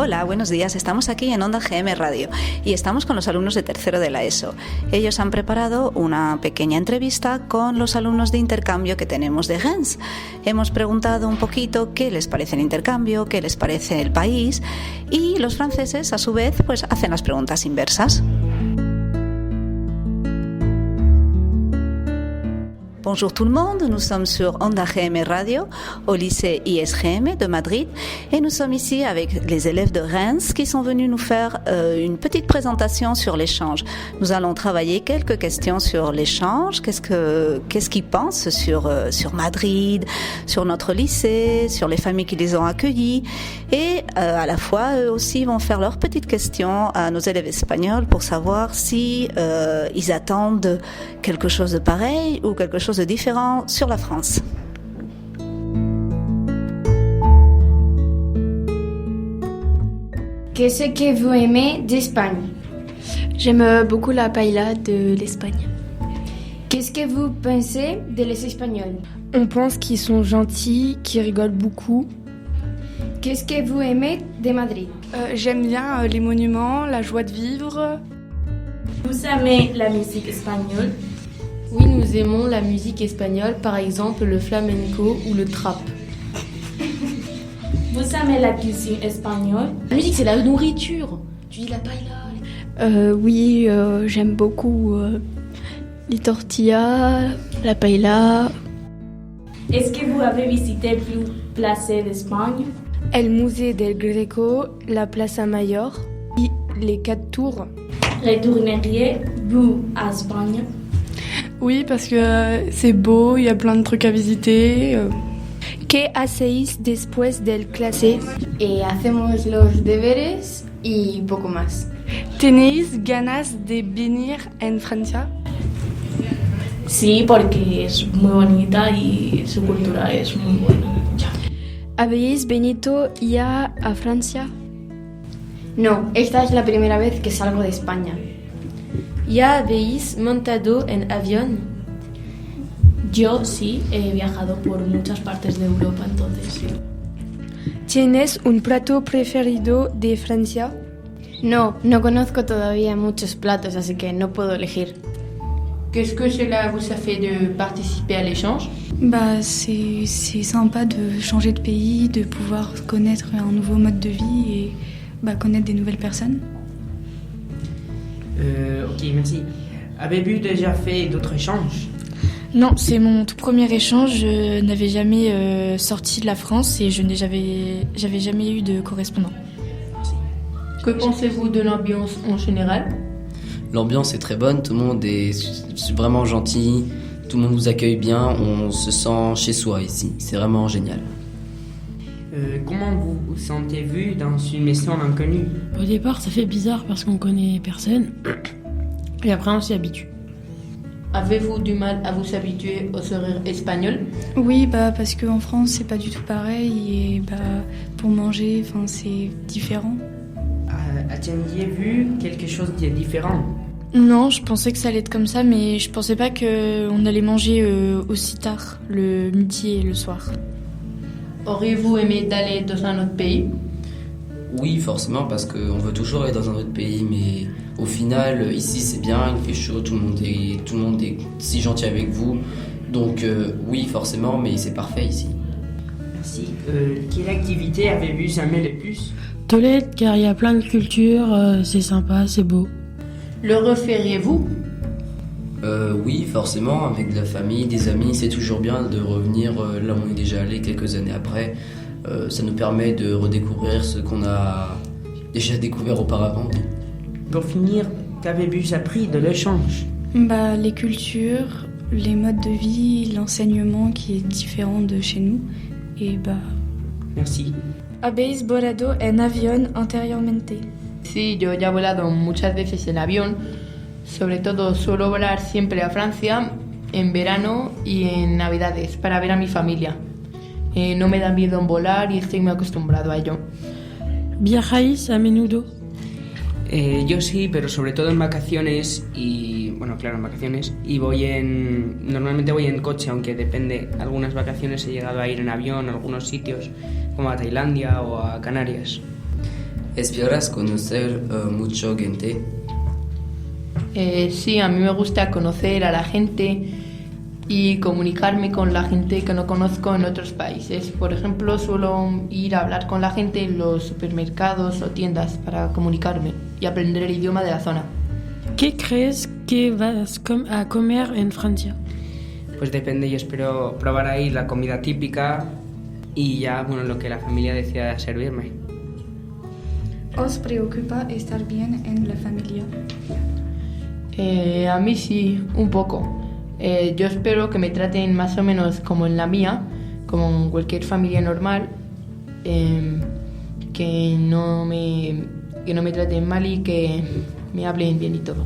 Hola, buenos días. Estamos aquí en Onda GM Radio y estamos con los alumnos de tercero de la ESO. Ellos han preparado una pequeña entrevista con los alumnos de intercambio que tenemos de Reims. Hemos preguntado un poquito qué les parece el intercambio, qué les parece el país, y los franceses, a su vez, pues hacen las preguntas inversas. Bonjour tout le monde, nous sommes sur Onda GM Radio au lycée ISGM de Madrid et nous sommes ici avec les élèves de Reims qui sont venus nous faire une petite présentation sur l'échange. Nous allons travailler quelques questions sur l'échange, qu'est-ce qu'ils pensent sur Madrid, sur notre lycée, sur les familles qui les ont accueillis, et à la fois eux aussi vont faire leurs petites questions à nos élèves espagnols pour savoir si ils attendent quelque chose de pareil ou quelque chose de différent sur la France. Qu'est-ce que vous aimez d'Espagne? J'aime beaucoup la paella de l'Espagne. Qu'est-ce que vous pensez des Espagnols? On pense qu'ils sont gentils, qu'ils rigolent beaucoup. Qu'est-ce que vous aimez de Madrid? J'aime bien les monuments, la joie de vivre. Vous aimez la musique espagnole? Oui, nous aimons la musique espagnole, par exemple le flamenco ou le trap. Vous aimez la cuisine espagnole? La musique, c'est la nourriture. Tu dis la paella. Oui, j'aime beaucoup les tortillas, la paella. Est-ce que vous avez visité plus places d'Espagne? El Musée del Greco, la Plaza Mayor, et les 4 tours. Retourneriez-vous à Espagne? Oui, parce que c'est beau, il y a plein de trucs à visiter. ¿Qué hacéis después del clase? Hacemos los deberes y poco más. ¿Tenéis ganas de venir en Francia? Sí, porque es muy bonita y su cultura es muy buena. ¿Habéis venido ya a Francia? No, esta es la primera vez que salgo de España. ¿Ya habéis montado en avión? Yo sí, he viajado por muchas partes de Europa, entonces. ¿Tienes un plato preferido de Francia? No conozco todavía muchos platos, así que no puedo elegir. Qu'est-ce que cela vous a fait de participer à l'échange? C'est sympa de changer de pays, de pouvoir connaître un nouveau mode de vie et connaître des nouvelles personnes. Ok, merci. Avez-vous déjà fait d'autres échanges? Non, c'est mon tout premier échange. Je n'avais jamais sorti de la France et j'avais jamais eu de correspondant. Que pensez-vous de l'ambiance en général? L'ambiance est très bonne, tout le monde est vraiment gentil, tout le monde nous accueille bien, on se sent chez soi ici, c'est vraiment génial. Comment vous sentez-vous dans une maison inconnue? Au départ, ça fait bizarre parce qu'on connaît personne. Et après, on s'y habitue. Avez-vous du mal à vous habituer au sourire espagnol? Oui, parce qu'en France, c'est pas du tout pareil et pour manger, c'est différent. Attendiez-vous quelque chose de différent? Non, je pensais que ça allait être comme ça, mais je pensais pas qu'on allait manger aussi tard, le midi et le soir. Auriez-vous aimé d'aller dans un autre pays? Oui, forcément, parce qu'on veut toujours aller dans un autre pays, mais au final, ici c'est bien, il fait chaud, tout le monde est si gentil avec vous. Donc oui, forcément, mais c'est parfait ici. Merci. Quelle activité avez-vous aimé le plus? Tolède, car il y a plein de cultures, c'est sympa, c'est beau. Le referiez-vous? Oui, forcément, avec de la famille, des amis, c'est toujours bien de revenir là où on est déjà allé quelques années après. Ça nous permet de redécouvrir ce qu'on a déjà découvert auparavant. Pour finir, qu'avez-vous appris de l'échange? Les cultures, les modes de vie, l'enseignement qui est différent de chez nous. Et Merci. ¿Habéis volado en avión anteriormente? Sí, yo ya he volado muchas veces en avión. Sobre todo suelo volar siempre a Francia en verano y en Navidades para ver a mi familia. No me da miedo en volar y estoy muy acostumbrado a ello. ¿Viajáis a menudo? Yo sí, pero sobre todo en vacaciones y, en vacaciones y normalmente voy en coche, aunque depende, algunas vacaciones he llegado a ir en avión a algunos sitios como a Tailandia o a Canarias. ¿Esperas conocer mucha gente? Sí, a mí me gusta conocer a la gente y comunicarme con la gente que no conozco en otros países. Por ejemplo, suelo ir a hablar con la gente en los supermercados o tiendas para comunicarme y aprender el idioma de la zona. ¿Qué crees que vas a comer en Francia? Pues depende, yo espero probar ahí la comida típica y ya, bueno, lo que la familia decida servirme. ¿Os preocupa estar bien en la familia? A mí sí, un poco. Yo espero que me traten más o menos como en la mía, como en cualquier familia normal, que no me traten mal y que me hablen bien y todo.